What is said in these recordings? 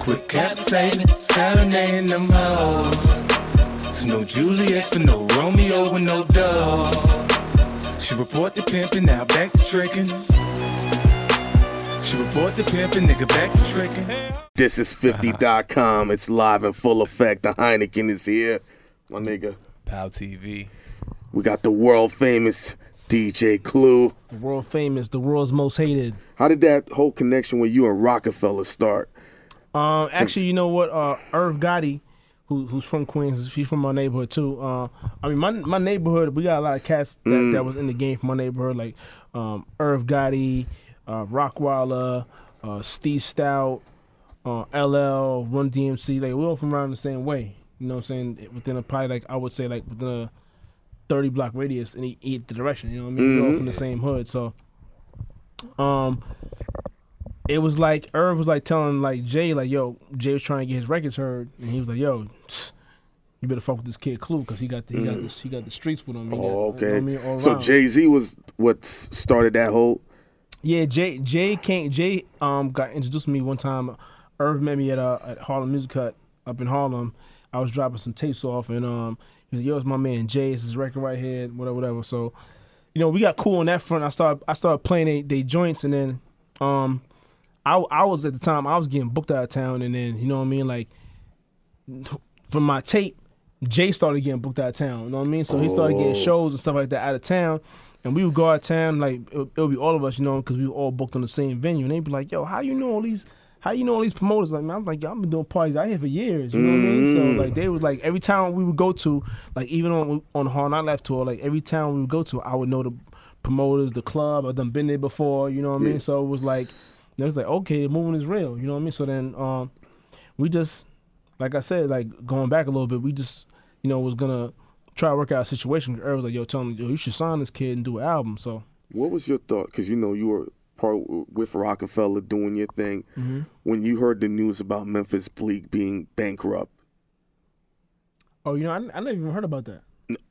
Quit capsating, serenading them hoes. There's no Juliet for no Romeo with no dog. She report the pimpin', now back to trickin'. She report the pimpin', nigga back to trickin'. Thisis50.com. It's live in full effect. The Hynaken is here, my nigga. Pow TV. We got the world famous DJ Clue. The world famous, the world's most hated. How did that whole connection with you and Rockefeller start? Actually, you know what? Irv Gotti, who's from Queens, she's from my neighborhood too. I mean, my neighborhood, we got a lot of cats that was in the game from my neighborhood, like Irv Gotti, Rockweiler, Steve Stout, LL, Run DMC. Like, we're all from around the same way. You know what I'm saying? Within a probably, like, I would say, like, within a 30-block radius in either direction. You know what I mean? We're all from the same hood. So, it was like Irv was like telling like Jay, like, yo, Jay was trying to get his records heard, and he was like, yo, you better fuck with this kid Clue, because he got the streets with him. Okay. You know what I mean? So Jay-Z was what started that whole. Yeah, Jay got introduced to me one time. Irv met me at Harlem Music Hut up in Harlem. I was dropping some tapes off, and he was like, yo, it's my man Jay, it's his record right here, whatever. So, you know, we got cool on that front. I started playing they joints, and then I was at the time, I was getting booked out of town, and then, you know what I mean, like, from my tape, Jay started getting booked out of town, you know what I mean? So he started getting shows and stuff like that out of town, and we would go out of town, like, it would be all of us, you know, because we were all booked on the same venue, and they'd be like, yo, how you know all these promoters? Like, man, I'm like, I've been doing parties out here for years, you know what I mean? So, like, they was like, every town we would go to, like, even on the Hard Knock Life tour, like, every town we would go to, I would know the promoters, the club, I've done been there before, you know what I mean? So it was like, okay, the movement is real, you know what I mean? So then we just, like I said, like, going back a little bit, we just, you know, was gonna try to work out a situation. Earl was like, yo, tell him, yo, you should sign this kid and do an album. So what was your thought? Because, you know, you were part with Rockefeller doing your thing. When you heard the news about Memphis Bleek being bankrupt. Oh, you know, I never even heard about that.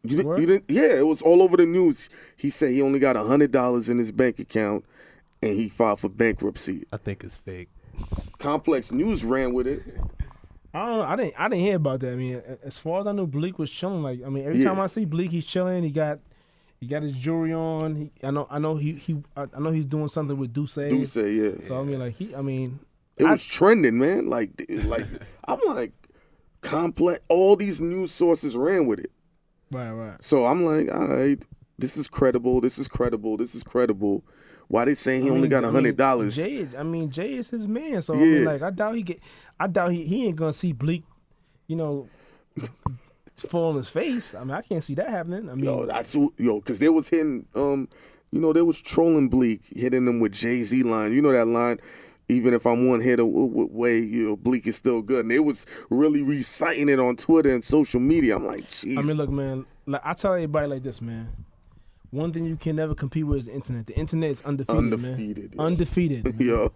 You didn't? Yeah, it was all over the news. He said he only got $100 in his bank account, and he filed for bankruptcy. I think it's fake. Complex News ran with it. I don't know. I didn't hear about that. I mean, as far as I knew, Bleek was chilling. Like, I mean, every time I see Bleek, he's chilling. He got his jewelry on. I know he's doing something with Duce. Duce, yeah. So I mean, it was trending, man. Like I'm like, complex. All these news sources ran with it. Right. So I'm like, all right, this is credible. Why they saying he only got $100? Jay is his man. So I mean, like, I doubt he ain't gonna see Bleek, you know, fall on his face. I mean, I can't see that happening. I mean, because they was hitting, you know, they was trolling Bleek, hitting him with Jay-Z line. You know that line, even if I'm one hit away, you know, Bleek is still good. And they was really reciting it on Twitter and social media. I'm like, jeez. I mean, look, man, like, I tell everybody like this, man. One thing you can never compete with is the internet. The internet is undefeated, man. Yo. Undefeated. Man. Yo.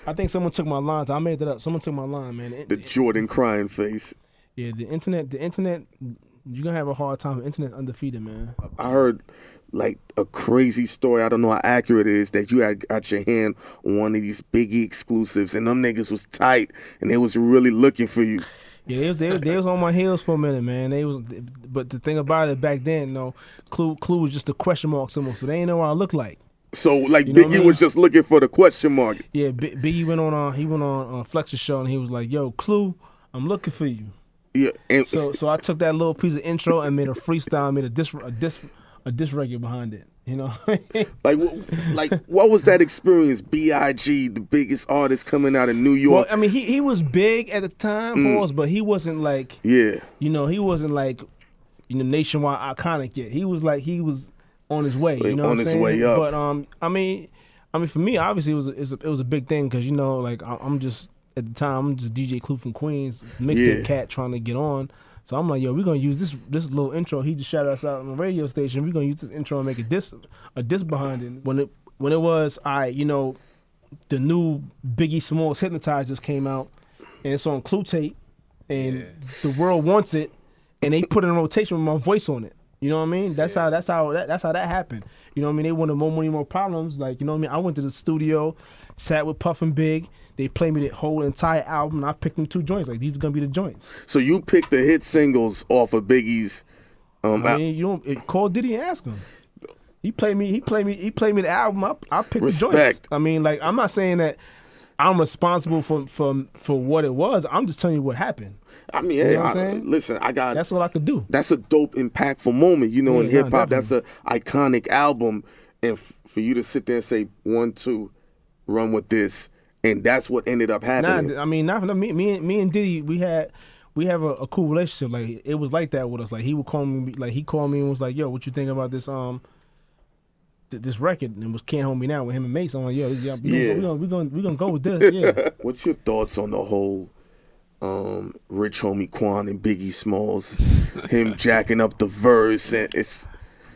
I think someone took my line. I made that up. Someone took my line, man. The Jordan crying face. Yeah, the internet, you're going to have a hard time. The internet's undefeated, man. I heard, like, a crazy story. I don't know how accurate it is, that you had got your hand on one of these Biggie exclusives, and them niggas was tight, and they was really looking for you. Yeah, they was on my heels for a minute, man. But the thing about it back then, you know, Clue was just a question mark symbol, so they ain't know what I look like. So, like, Biggie was just looking for the question mark. Yeah, Biggie went on Flex's show, and he was like, "Yo, Clue, I'm looking for you." Yeah, and so I took that little piece of intro and made a freestyle, made a diss record behind it. You know, like what was that experience? B.I.G., the biggest artist coming out of New York. Well, I mean, he was big at the time, but he wasn't like, you know, he wasn't like, you know, nationwide iconic yet. He was on his way, you know, on his way up. But I mean, for me, obviously, it was a big thing, because, you know, like, I'm just at the time, I'm just DJ Clue from Queens, mixtape cat trying to get on. So I'm like, yo, we're gonna use this little intro. He just shouted us out on the radio station. We're gonna use this intro and make a diss behind it. When it was, you know, the new Biggie Smalls Hypnotize just came out, and it's on Clue tape, and the world wants it, and they put it in rotation with my voice on it. You know what I mean? That's how that happened. You know what I mean? They wanted more money, more problems. Like, you know what I mean? I went to the studio, sat with Puff and Big. They played me the whole entire album, and I picked them 2 joints. Like, these are gonna be the joints. So you picked the hit singles off of Biggie's. I mean, you don't call Diddy and ask him. He played me the album. I picked the joints. I mean, like, I'm not saying that I'm responsible for what it was. I'm just telling you what happened. I mean, you know listen, that's what I could do. That's a dope, impactful moment, you know, in hip hop. That's an iconic album, and for you to sit there and say 1, 2, run with this, and that's what ended up happening. I mean, not me and Diddy, we have a cool relationship. Like, it was like that with us. Like, he would call me, like, he called me and was like, "Yo, what you think about this this record?" And was Can't Hold Me Now with him and Mace. I'm like, "Yo, we're gonna go with this." Yeah. What's your thoughts on the whole Rich Homie Quan and Biggie Smalls, him jacking up the verse? And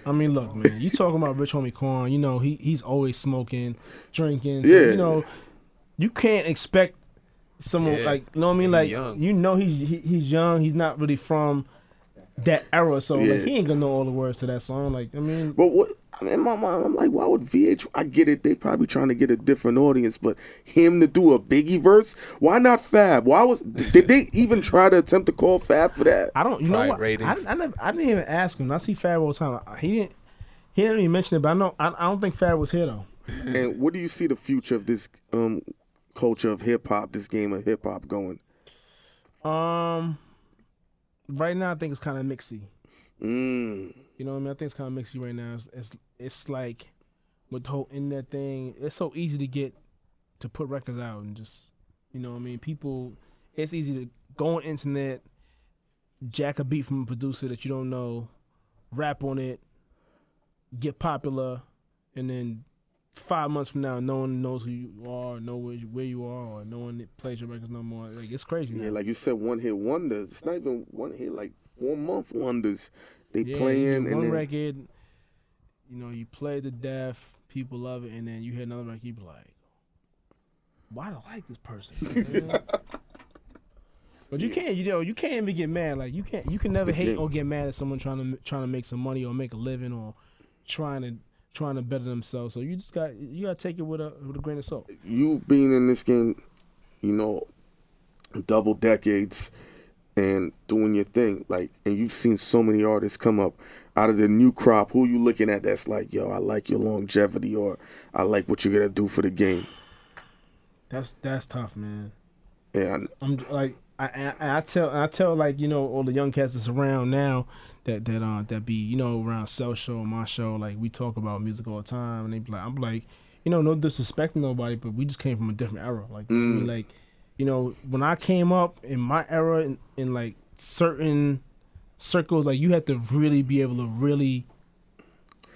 I mean, look, man, you talking about Rich Homie Quan? You know, he's always smoking, drinking. So, yeah. You know, you can't expect someone like, you know what I mean? Like, young. You know, he's young. He's not really from that era, so like, he ain't gonna know all the words to that song. Like, I mean, but what? I mean, in my mind, I'm like, why would VH? I get it. They probably trying to get a different audience, but him to do a Biggie verse, why not Fab? Did they even try to attempt to call Fab for that? I don't. You know what? Ratings. I didn't even ask him. I see Fab all the time. He didn't even mention it, but I don't think Fab was here though. And what do you see the future of this culture of hip hop, this game of hip hop going? Right now I think it's kind of mixy. You know what I mean? I think it's kind of mixy right now. It's like with the whole internet thing. It's so easy to put records out and just, you know what I mean? People, it's easy to go on internet, jack a beat from a producer that you don't know, rap on it, get popular, and then 5 months from now, no one knows who you are, know where you are, or no one plays your records no more. Like, it's crazy. Yeah, now. like you said, one hit wonders. It's not even one hit, like 1-month wonders. They playing and one then, record, you know, you play to death, people love it, and then you hear another record, you be like, why do I like this person? You know? But you can't, you can't even get mad. Like, you can never hate or get mad at someone trying to make some money or make a living or trying to better themselves. So you gotta take it with a grain of salt. You being in this game, you know, double decades and doing your thing, like, and you've seen so many artists come up out of the new crop. Who you looking at that's like, yo, I like your longevity, or I like what you're gonna do for the game? That's tough, man. Yeah, I'm like, I tell like, you know, all the young cats that's around now that be, you know, around Cell Show, my show, like, we talk about music all the time, and they be like, I'm like, you know, no disrespecting nobody, but we just came from a different era. Like, I mean, like, you know, when I came up in my era, in like certain circles, like, you had to really be able to really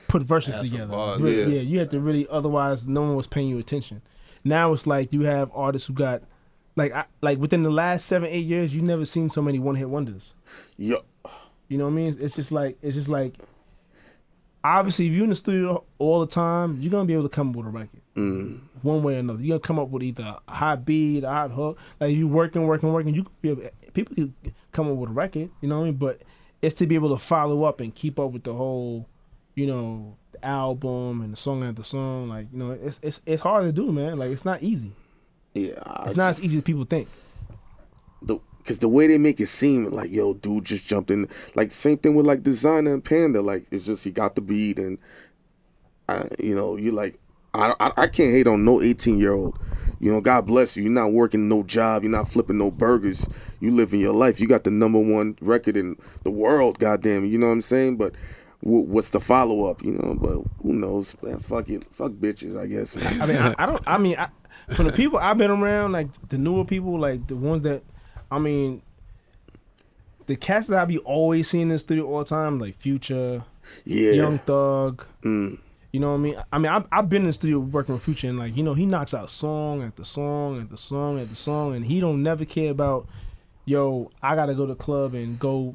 put verses together. Yeah, you had to really, otherwise no one was paying you attention. Now it's like you have artists who got, like within the last 7-8 years, you've never seen so many one-hit wonders. Yeah. You know what I mean? It's just like, obviously, if you're in the studio all the time, you're gonna be able to come up with a record, one way or another. You're gonna come up with either a hot beat, a hot hook. Like, if you working, you could be able, people can come up with a record. You know what I mean? But it's to be able to follow up and keep up with the whole, you know, the album and the song after song. Like, you know, it's hard to do, man. Like, it's not easy. Yeah, it's not as easy as people think. Because the way they make it seem like, yo, dude just jumped in. Like, same thing with, like, Designer and Panda. Like, it's just he got the beat, and, you know, you're like, I can't hate on no 18-year-old. You know, God bless you. You're not working no job. You're not flipping no burgers. You living your life. You got the #1 record in the world, goddamn. You know what I'm saying? But what's the follow-up, you know? But who knows, man? Fuck it. Fuck bitches, I guess. I mean, from the people I've been around, like, the newer people, like, the ones that, I mean, the cats that I be always seeing in the studio all the time, like Future, Young Thug. You know what I mean? I've been in the studio working with Future, and, like, you know, he knocks out song after song after song after song, and he don't never care about, yo, I gotta go to the club and go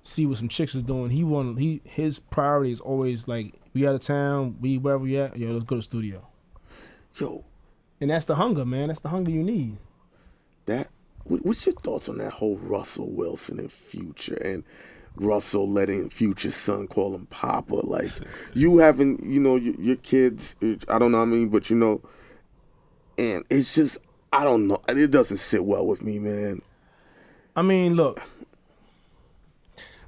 see what some chicks is doing. His priority is always like, we out of town, we wherever we at, yo, let's go to the studio. Yo. And that's the hunger, man. That's the hunger you need. What's your thoughts on that whole Russell Wilson and Future? And Russell letting Future's son call him Papa. Like, you haven't, your kids, I don't know what I mean, but and it's just, I don't know. It doesn't sit well with me, man. I mean, look.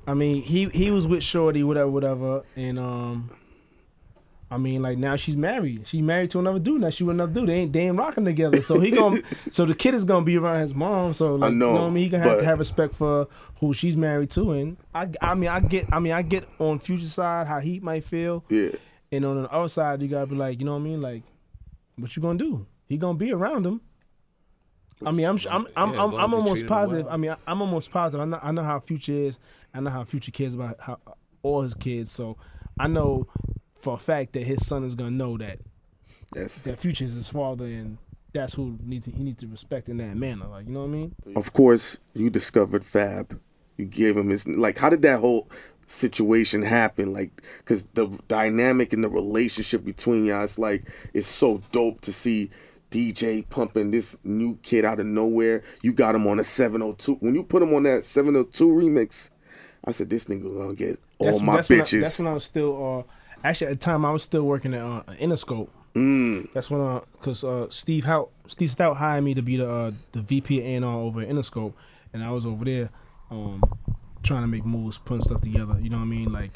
I mean, he was with Shorty, whatever, and I mean, like, now she's married. She's married to another dude. Now she with another dude. They ain't rocking together. So so the kid is gonna be around his mom. So like, I know, you know what I mean? He gonna have to have respect for who she's married to. And I get on Future's side how he might feel. Yeah. And on the other side, you gotta be like, you know what I mean? Like, what you gonna do? He gonna be around him. I mean, I'm almost positive. Well. I mean, I'm almost positive. I know how Future is. I know how Future cares about how all his kids. So I know for a fact that his son is gonna know that Future is his father, and that's who he needs to respect in that manner. Like, you know what I mean? Of course, you discovered Fab. You gave him his, like, how did that whole situation happen? Like, because the dynamic and the relationship between y'all, it's so dope to see DJ pumping this new kid out of nowhere. You got him on a 702. When you put him on that 702 remix, I said, this nigga gonna get all my bitches. That's when I was still, actually at the time I was still working at Interscope. That's when, because Steve Stout hired me to be the VP of A&R over at Interscope, and I was over there trying to make moves, putting stuff together. You know what I mean? Like,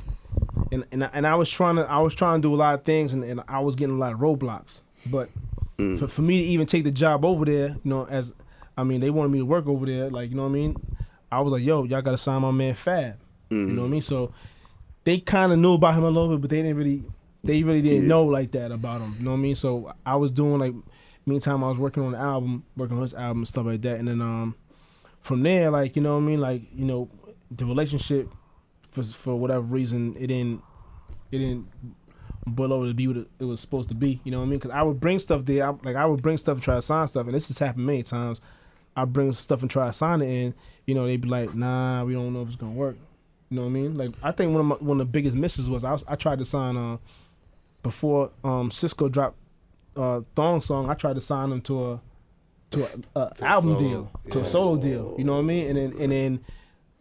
and I was trying to do a lot of things, and I was getting a lot of roadblocks. But for me to even take the job over there, they wanted me to work over there. Like, you know what I mean? I was like, yo, y'all got to sign my man Fab. You know what I mean? So they kind of knew about him a little bit, but they really didn't know like that about him. You know what I mean? So I was doing, like, meantime I was working on the album, working on his album and stuff like that. And then from there, like, you know what I mean? Like, the relationship for whatever reason, it didn't boil over to be what it was supposed to be. You know what I mean? Because I would bring stuff there. I would bring stuff and try to sign stuff, and this has happened many times. I bring stuff and try to sign it, and they'd be like, "Nah, we don't know if it's gonna work." You know what I mean? Like, I think one of the biggest misses was I tried to sign before Cisco dropped Thong Song. I tried to sign him to a album deal, to a solo deal. You know what I mean? And then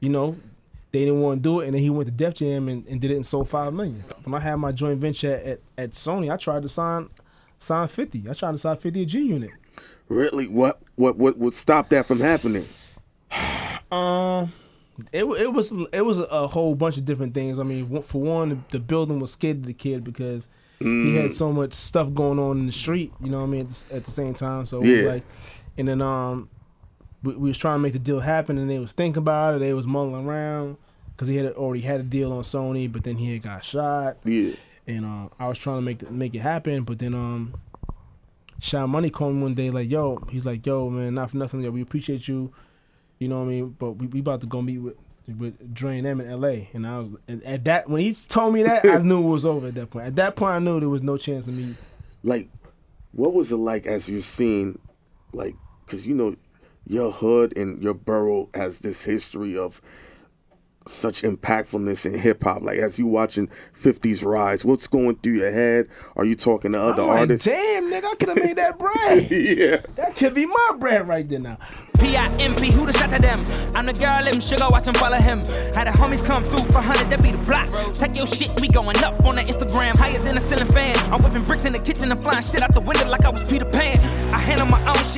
they didn't want to do it, and then he went to Def Jam and did it and sold $5 million. When I had my joint venture at Sony, I tried to sign 50. I tried to sign 50 a G Unit. Really? What would stop that from happening? It was a whole bunch of different things. I mean, for one, the building was scared of the kid because he had so much stuff going on in the street. You know what I mean? At the same time, so it was like, and then we was trying to make the deal happen, and they was thinking about it. They was mulling around because he had already had a deal on Sony, but then he had got shot. Yeah, and I was trying to make it happen, but then Shy Money called me one day, like, he's like, yo, man, not for nothing, we appreciate you, you know what I mean, but we about to go meet with Dre and them in LA, and I was, and at that, when he told me that, I knew it was over at that point. At that point, I knew there was no chance of me. Like, what was it like as you're seeing, like, because your hood and your borough has this history of such impactfulness in hip hop. Like, as you watching 50's rise, what's going through your head? Are you talking to other artists? Damn, nigga, I could have made that bread. Yeah, that could be my bread right there now. P.I.M.P. who the shot to them? I'm the girl, them sugar, watch them follow him. Had the homies come through for 100, that be the block. Take your shit, we going up on the Instagram, higher than a ceiling fan. I'm whipping bricks in the kitchen and flying shit out the window like I was Peter Pan. I handle my own shit.